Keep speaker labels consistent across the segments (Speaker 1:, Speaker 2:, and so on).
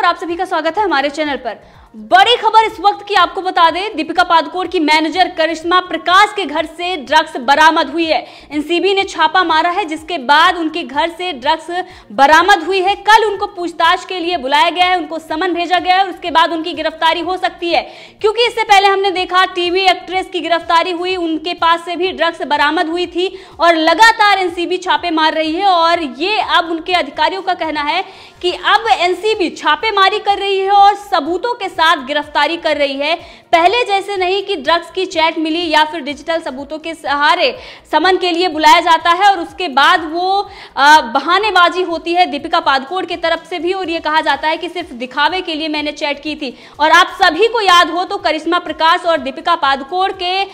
Speaker 1: आप सभी का स्वागत है हमारे चैनल पर। बड़ी खबर इस वक्त की आपको बता दें, दीपिका पादुकोण की मैनेजर करिश्मा प्रकाश के घर से ड्रग्स बरामद हुई है। एनसीबी ने छापा मारा है, जिसके बाद उनके घर से ड्रग्स बरामद हुई है। कल उनको पूछताछ के लिए बुलाया गया है, उनको समन भेजा गया है और उसके बाद उनकी गिरफ्तारी हो सकती है, क्योंकि इससे पहले हमने देखा टीवी एक्ट्रेस की गिरफ्तारी हुई, उनके पास से भी ड्रग्स बरामद हुई थी और लगातार एनसीबी छापे मार रही है। और ये अब उनके अधिकारियों का कहना है कि अब एनसीबी छापेमारी कर रही है और सबूतों के साथ गिरफ्तारी कर रही है। पहले जैसे नहीं कि ड्रग्स की चैट मिली या फिर डिजिटल सबूतों के सहारे समन के लिए बुलाया जाता है और उसके बाद वो बहानेबाजी होती है दीपिका पादुकोण की तरफ से भी, और ये कहा जाता है कि सिर्फ दिखावे के लिए मैंने चैट की थी। और आप सभी को याद हो तो करिश्मा प्रकाश और दीपिका पादुकोण के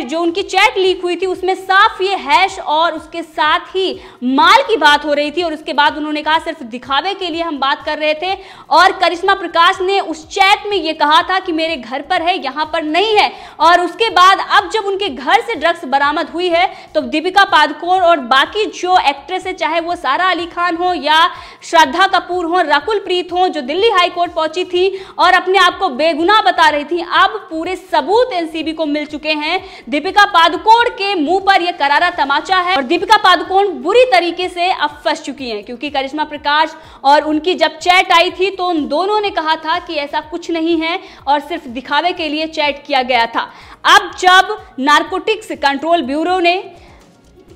Speaker 1: जो उनकी चैट लीक हुई थी, उसमें साफ ये हैश और उसके साथ ही माल की बात हो रही थी। और उसके बाद उन्होंने कहा सिर्फ दिखावे के लिए हम बात कर रहे थे, और करिश्मा प्रकाश ने उस चैट में ये कहा था कि मेरे घर पर है, यहां पर नहीं है। और उसके बाद अब जब उनके घर से ड्रग्स बरामद हुई है तो दीपिका पादुकोण और बाकी जो एक्ट्रेस है, चाहे वो सारा अली खान हो या श्रद्धा कपूर हो, रकुल प्रीत हो, जो दिल्ली हाई कोर्ट पहुंची थी और अपने आप को बेगुनाह बता रही थी, अब पूरे सबूत एनसीबी को मिल चुके हैं। दीपिका पादुकोण के मुंह पर यह करारा तमाचा है और दीपिका पादुकोण बुरी तरीके से अब फंस चुकी हैं, क्योंकि करिश्मा प्रकाश और उनकी जब चैट आई थी तो उन दोनों ने कहा था कि ऐसा कुछ नहीं है और सिर्फ दिखावे के लिए चैट किया गया था। अब जब नारकोटिक्स कंट्रोल ब्यूरो ने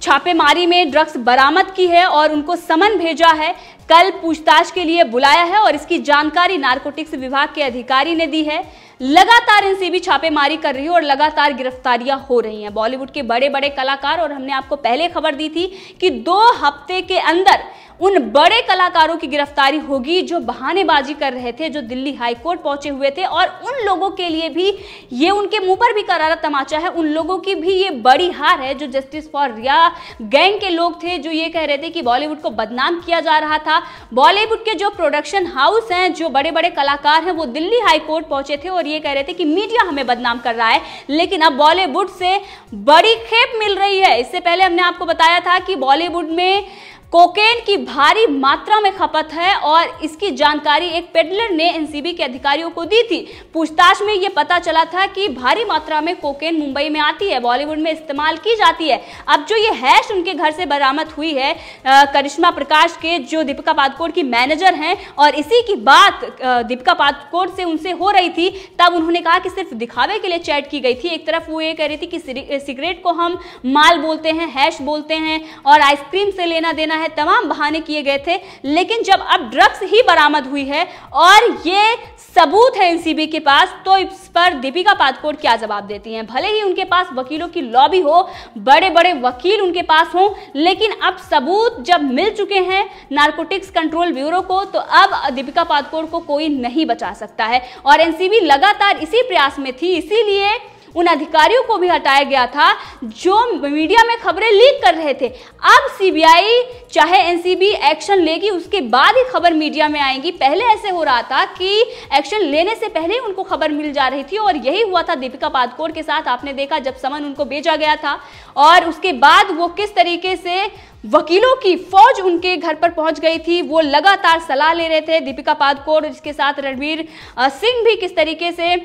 Speaker 1: छापेमारी में ड्रग्स बरामद की है और उनको समन भेजा है, कल पूछताछ के लिए बुलाया है और इसकी जानकारी नारकोटिक्स विभाग के अधिकारी ने दी है। लगातार एनसीबी छापेमारी कर रही है और लगातार गिरफ्तारियां हो रही हैं बॉलीवुड के बड़े बड़े कलाकार। और हमने आपको पहले खबर दी थी कि 2 हफ्ते के अंदर उन बड़े कलाकारों की गिरफ्तारी होगी जो बहानेबाजी कर रहे थे, जो दिल्ली हाई कोर्ट पहुंचे हुए थे। और उन लोगों के लिए भी ये उनके मुंह पर भी करारा तमाचा है, उन लोगों की भी ये बड़ी हार है जो जस्टिस फॉर रिया गैंग के लोग थे, जो ये कह रहे थे कि बॉलीवुड को बदनाम किया जा रहा था। बॉलीवुड के जो प्रोडक्शन हाउस हैं, जो बड़े बड़े कलाकार हैं, वो दिल्ली हाई कोर्ट पहुंचे थे और ये कह रहे थे कि मीडिया हमें बदनाम कर रहा है। लेकिन अब बॉलीवुड से बड़ी खेप मिल रही है। इससे पहले हमने आपको बताया था कि बॉलीवुड में कोकेन की भारी मात्रा में खपत है और इसकी जानकारी एक पेडलर ने एनसीबी के अधिकारियों को दी थी। पूछताछ में यह पता चला था कि भारी मात्रा में कोकेन मुंबई में आती है, बॉलीवुड में इस्तेमाल की जाती है। अब जो ये हैश उनके घर से बरामद हुई है करिश्मा प्रकाश के, जो दीपिका पादुकोण की मैनेजर हैं, और इसी की बात दीपिका पादुकोण से उनसे हो रही थी, तब उन्होंने कहा कि सिर्फ दिखावे के लिए चैट की गई थी। एक तरफ वो ये कह रही थी कि सिगरेट को हम माल बोलते हैं, हैश बोलते हैं और आइसक्रीम से लेना देना है, तमाम बहाने किए गए थे। लेकिन जब अब ड्रग्स ही बरामद हुई है और ये सबूत है एनसीबी के पास, तो इस पर दीपिका पादुकोण क्या जवाब देती हैं। भले ही उनके पास वकीलों की लॉबी हो, बड़े बड़े वकील उनके पास हो, लेकिन अब सबूत जब मिल चुके हैं नारकोटिक्स कंट्रोल ब्यूरो को, तो अब दीपिका पादुकोण को कोई नहीं बचा सकता है। और एनसीबी लगातार इसी प्रयास में थी, इसीलिए उन अधिकारियों को भी हटाया गया था जो मीडिया में खबरें लीक कर रहे थे। अब सीबीआई चाहे एनसीबी एक्शन लेगी, उसके बाद ही खबर मीडिया में आएगी। पहले ऐसे हो रहा था कि एक्शन लेने से पहले उनको खबर मिल जा रही थी और यही हुआ था दीपिका पादुकोण के साथ। आपने देखा जब समन उनको भेजा गया था और उसके बाद वो किस तरीके से वकीलों की फौज उनके घर पर पहुंच गई थी, वो लगातार सलाह ले रहे थे। दीपिका पादुकोण, इसके साथ रणवीर सिंह भी किस तरीके से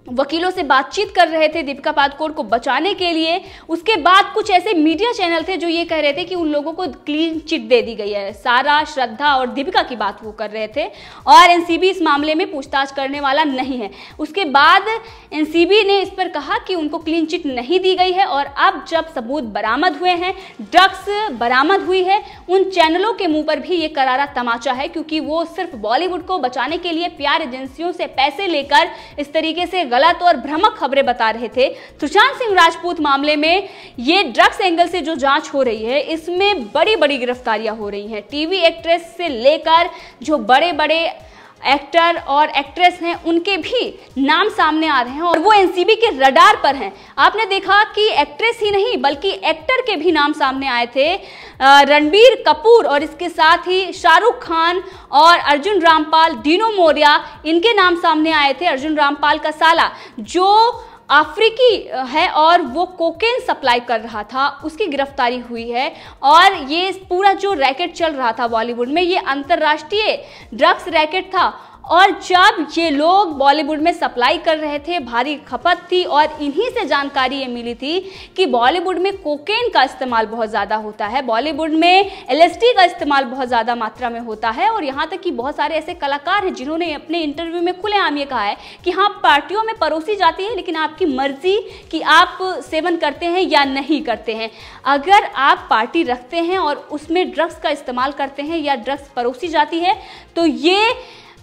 Speaker 1: वकीलों से बातचीत कर रहे थे दीपिका पादुकोण को बचाने के लिए। उसके बाद कुछ ऐसे मीडिया चैनल थे जो ये कह रहे थे कि उन लोगों को क्लीन चिट दे दी गई है। सारा, श्रद्धा और दीपिका की बात वो कर रहे थे और एनसीबी इस मामले में पूछताछ करने वाला नहीं है। उसके बाद एनसीबी ने इस पर कहा कि उनको क्लीन चिट नहीं दी गई है। और अब जब सबूत बरामद हुए हैं, ड्रग्स बरामद हुई है, उन चैनलों के मुंह पर भी ये करारा तमाचा है, क्योंकि वो सिर्फ बॉलीवुड को बचाने के लिए प्यार एजेंसियों से पैसे लेकर इस तरीके से गलत और भ्रामक खबरें बता रहे थे। सुशांत सिंह राजपूत मामले में ये ड्रग्स एंगल से जो जांच हो रही है, इसमें बड़ी बड़ी गिरफ्तारियां हो रही हैं। टीवी एक्ट्रेस से लेकर जो बड़े बड़े एक्टर और एक्ट्रेस हैं, उनके भी नाम सामने आ रहे हैं और वो एनसीबी के रडार पर हैं। आपने देखा कि एक्ट्रेस ही नहीं बल्कि एक्टर के भी नाम सामने आए थे। रणबीर कपूर और इसके साथ ही शाहरुख खान और अर्जुन रामपाल, दीनो मोरिया, इनके नाम सामने आए थे। अर्जुन रामपाल का साला जो अफ्रीकी है और वो कोकेन सप्लाई कर रहा था, उसकी गिरफ्तारी हुई है। और ये पूरा जो रैकेट चल रहा था बॉलीवुड में, ये अंतर्राष्ट्रीय ड्रग्स रैकेट था। और जब ये लोग बॉलीवुड में सप्लाई कर रहे थे, भारी खपत थी, और इन्हीं से जानकारी ये मिली थी कि बॉलीवुड में कोकेन का इस्तेमाल बहुत ज़्यादा होता है, बॉलीवुड में LSD का इस्तेमाल बहुत ज़्यादा मात्रा में होता है। और यहाँ तक कि बहुत सारे ऐसे कलाकार हैं जिन्होंने अपने इंटरव्यू में खुलेआम ये कहा है कि हाँ, पार्टियों में परोसी जाती है, लेकिन आपकी मर्जी कि आप सेवन करते हैं या नहीं करते हैं। अगर आप पार्टी रखते हैं और उसमें ड्रग्स का इस्तेमाल करते हैं या ड्रग्स परोसी जाती है तो ये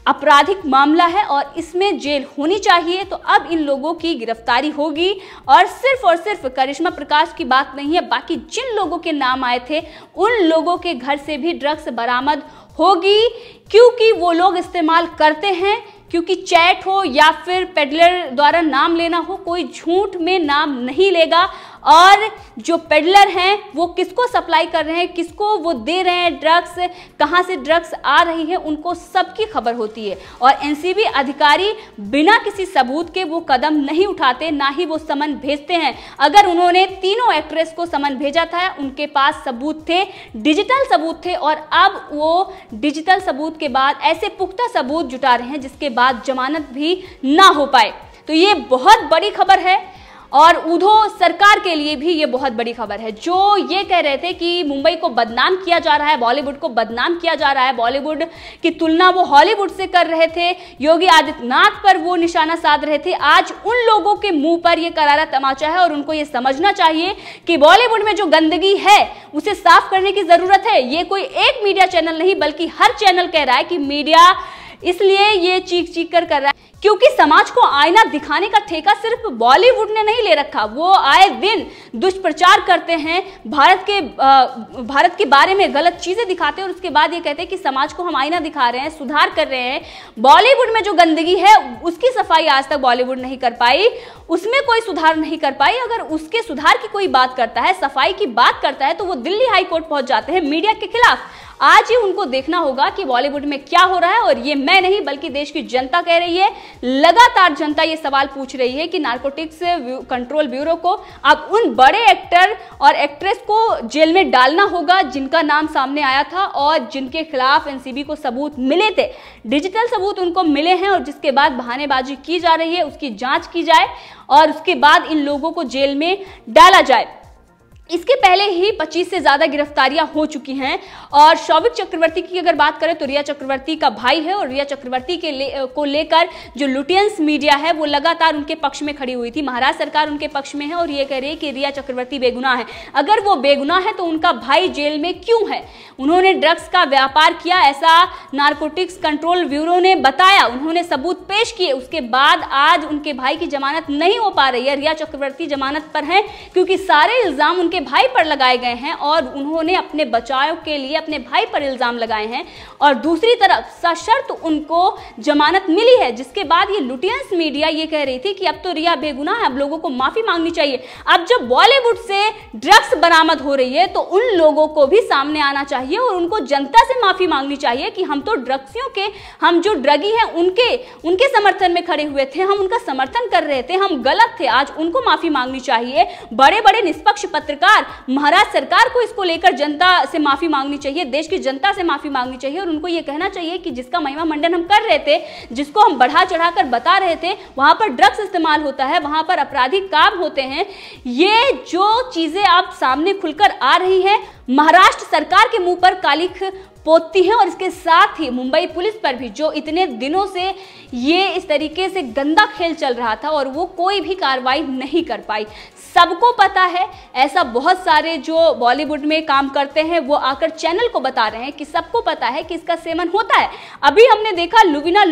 Speaker 1: आपराधिक मामला है और इसमें जेल होनी चाहिए। तो अब इन लोगों की गिरफ्तारी होगी। और सिर्फ करिश्मा प्रकाश की बात नहीं है, बाकी जिन लोगों के नाम आए थे उन लोगों के घर से भी ड्रग्स बरामद होगी, क्योंकि वो लोग इस्तेमाल करते हैं। क्योंकि चैट हो या फिर पेडलर द्वारा नाम लेना हो, कोई झूठ में नाम नहीं लेगा। और जो पेडलर हैं वो किसको सप्लाई कर रहे हैं, किसको वो दे रहे हैं ड्रग्स, कहाँ से ड्रग्स आ रही है, उनको सबकी खबर होती है। और NCB अधिकारी बिना किसी सबूत के वो कदम नहीं उठाते, ना ही वो समन भेजते हैं। अगर उन्होंने तीनों एक्ट्रेस को समन भेजा था, उनके पास सबूत थे, डिजिटल सबूत थे, और अब वो डिजिटल सबूत के बाद ऐसे पुख्ता सबूत जुटा रहे हैं जिसके बाद जमानत भी ना हो पाए। तो ये बहुत बड़ी खबर है और उद्धव सरकार के लिए भी ये बहुत बड़ी खबर है। जो ये कह रहे थे कि मुंबई को बदनाम किया जा रहा है, बॉलीवुड को बदनाम किया जा रहा है, बॉलीवुड की तुलना वो हॉलीवुड से कर रहे थे, योगी आदित्यनाथ पर वो निशाना साध रहे थे, आज उन लोगों के मुंह पर ये करारा तमाचा है। और उनको ये समझना चाहिए कि बॉलीवुड में जो गंदगी है उसे साफ करने की जरूरत है। ये कोई एक मीडिया चैनल नहीं बल्कि हर चैनल कह रहा है कि मीडिया इसलिए ये चीख कर रहा है क्योंकि समाज को आईना दिखाने का ठेका सिर्फ बॉलीवुड ने नहीं ले रखा। वो आए दिन दुष्प्रचार करते हैं, भारत के बारे में गलत चीजें दिखाते हैं और उसके बाद ये कहते हैं कि समाज को हम आईना दिखा रहे हैं, सुधार कर रहे हैं। बॉलीवुड में जो गंदगी है उसकी सफाई आज तक बॉलीवुड नहीं कर पाई, उसमें कोई सुधार नहीं कर पाई। अगर उसके सुधार की कोई बात करता है, सफाई की बात करता है, तो वो दिल्ली हाई कोर्ट पहुंच जाते हैं मीडिया के खिलाफ। आज ही उनको देखना होगा कि बॉलीवुड में क्या हो रहा है। और ये मैं नहीं बल्कि देश की जनता कह रही है, लगातार जनता ये सवाल पूछ रही है कि नारकोटिक्स कंट्रोल ब्यूरो को अब उन बड़े एक्टर और एक्ट्रेस को जेल में डालना होगा जिनका नाम सामने आया था और जिनके खिलाफ NCB को सबूत मिले थे, डिजिटल सबूत उनको मिले हैं, और जिसके बाद बहानेबाजी की जा रही है उसकी जांच की जाए और उसके बाद इन लोगों को जेल में डाला जाए। इसके पहले ही 25 से ज्यादा गिरफ्तारियां हो चुकी हैं। और शौविक चक्रवर्ती की अगर बात करें तो रिया चक्रवर्ती का भाई है और रिया चक्रवर्ती को लेकर जो लुटियंस मीडिया है वो लगातार उनके पक्ष में खड़ी हुई थी। महाराष्ट्र सरकार उनके पक्ष में है और ये कह रही है कि रिया चक्रवर्ती बेगुनाह है। अगर वो बेगुनाह है तो उनका भाई जेल में क्यों है? उन्होंने ड्रग्स का व्यापार किया, ऐसा नारकोटिक्स कंट्रोल ब्यूरो ने बताया, उन्होंने सबूत पेश किए। उसके बाद आज उनके भाई की जमानत नहीं हो पा रही है। रिया चक्रवर्ती जमानत पर हैं क्योंकि सारे इल्जाम उनके भाई पर लगाए गए हैं और उन्होंने अपने बचाव के लिए अपने भाई पर इल्जाम लगाए हैं। और दूसरी तरफ सशर्त उनको जमानत मिली है, जिसके बाद ये लुटियंस मीडिया ये कह रही थी कि अब तो रिया बेगुनाह है, अब लोगों को माफी मांगनी चाहिए। अब जब बॉलीवुड से ड्रग्स बरामद हो रही है तो उन लोगों को भी सामने आना चाहिए और उनको जनता से माफी मांगनी चाहिए कि हम तो ड्रग्सियों के, हम जो ड्रगी हैं उनके समर्थन में खड़े हुए थे, हम उनका समर्थन कर रहे थे, हम गलत थे। आज उनको माफी मांगनी चाहिए। बड़े बड़े निष्पक्ष पत्रकार महाराष्ट्र सरकार को इसको लेकर जनता से माफी मांगनी चाहिए, देश की जनता से माफी मांगनी चाहिए और उनको ये कहना चाहिए कि जिसका महिमा मंडन हम कर रहे थे, जिसको हम बढ़ा चढ़ाकर बता रहे थे, वहां पर ड्रग्स इस्तेमाल होता है, वहां पर आपराधिक काम होते हैं। ये जो चीजें अब सामने खुलकर आ रही है, महाराष्ट्र सरकार के मुंह पर कालिख पोतती है और इसके साथ ही मुंबई पुलिस पर भी, जो इतने दिनों से ये इस तरीके से गंदा खेल चल रहा था और वो कोई भी कार्रवाई नहीं कर पाई। सबको पता है, ऐसा बहुत सारे जो बॉलीवुड में काम करते हैं वो आकर चैनल को बता रहे हैं कि सबको पता है कि इसका सेवन होता है। अभी हमने देखा लुवीना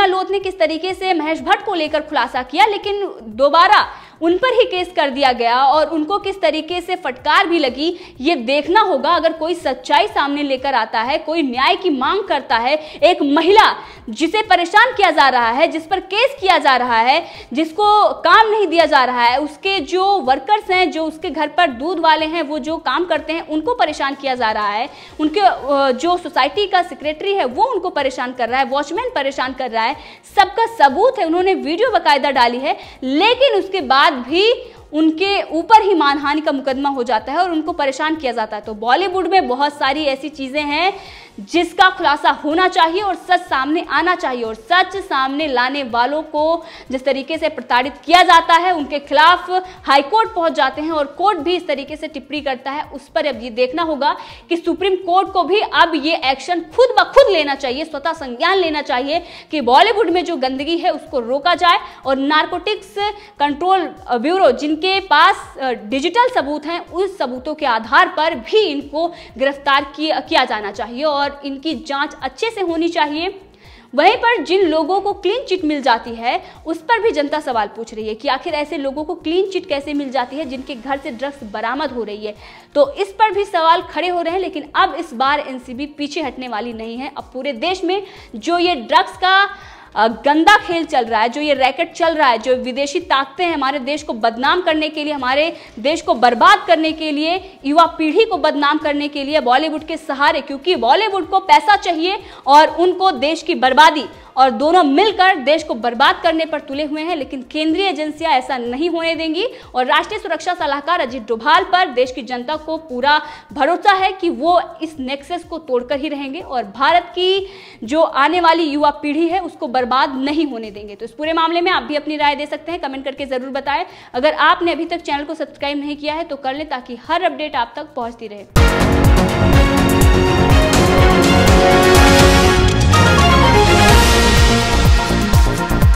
Speaker 1: लोध ने किस तरीके से महेश भट्ट को लेकर खुलासा किया, लेकिन दोबारा उन पर ही केस कर दिया गया और उनको किस तरीके से फटकार भी लगी, ये देखना होगा। अगर कोई सच्चाई सामने लेकर आता है, कोई न्याय की मांग करता है, एक महिला जिसे परेशान किया जा रहा है, जिस पर केस किया जा रहा है, जिसको काम नहीं दिया जा रहा है, उसके जो वर्कर्स हैं, जो उसके घर पर दूध वाले हैं, वो जो काम करते हैं, उनको परेशान किया जा रहा है, उनके जो सोसाइटी का सेक्रेटरी है वो उनको परेशान कर रहा है, वॉचमैन परेशान कर रहा है, सबका सबूत है, उन्होंने वीडियो बाकायदा डाली है, लेकिन उसके बाद भी उनके ऊपर ही मानहानि का मुकदमा हो जाता है और उनको परेशान किया जाता है। तो बॉलीवुड में बहुत सारी ऐसी चीजें हैं जिसका खुलासा होना चाहिए और सच सामने आना चाहिए, और सच सामने लाने वालों को जिस तरीके से प्रताड़ित किया जाता है, उनके खिलाफ हाईकोर्ट पहुंच जाते हैं और कोर्ट भी इस तरीके से टिप्पणी करता है, उस पर अब ये देखना होगा कि सुप्रीम कोर्ट को भी अब ये एक्शन खुद ब खुद लेना चाहिए, स्वतः संज्ञान लेना चाहिए कि बॉलीवुड में जो गंदगी है उसको रोका जाए और नारकोटिक्स कंट्रोल ब्यूरो जिनके पास डिजिटल सबूत हैं, उस सबूतों के आधार पर भी इनको गिरफ्तार किया जाना चाहिए और इनकी जांच अच्छे से होनी चाहिए। वहीं पर जिन लोगों को क्लीन चिट मिल जाती है उस पर भी जनता सवाल पूछ रही है कि आखिर ऐसे लोगों को क्लीन चिट कैसे मिल जाती है जिनके घर से ड्रग्स बरामद हो रही है। तो इस पर भी सवाल खड़े हो रहे हैं, लेकिन अब इस बार एनसीबी पीछे हटने वाली नहीं है। अब पूरे देश में जो ये ड्रग्स का गंदा खेल चल रहा है, जो ये रैकेट चल रहा है, जो विदेशी ताकतें हैं हमारे देश को बदनाम करने के लिए, हमारे देश को बर्बाद करने के लिए, युवा पीढ़ी को बदनाम करने के लिए बॉलीवुड के सहारे, क्योंकि बॉलीवुड को पैसा चाहिए और उनको देश की बर्बादी, और दोनों मिलकर देश को बर्बाद करने पर तुले हुए हैं। लेकिन केंद्रीय एजेंसियां ऐसा नहीं होने देंगी और राष्ट्रीय सुरक्षा सलाहकार अजीत डोभाल पर देश की जनता को पूरा भरोसा है कि वो इस नेक्सस को तोड़कर ही रहेंगे और भारत की जो आने वाली युवा पीढ़ी है उसको बर्बाद नहीं होने देंगे। तो इस पूरे मामले में आप भी अपनी राय दे सकते हैं, कमेंट करके जरूर बताएं। अगर आपने अभी तक चैनल को सब्सक्राइब नहीं किया है तो कर लें ताकि हर अपडेट आप तक पहुंचती रहे।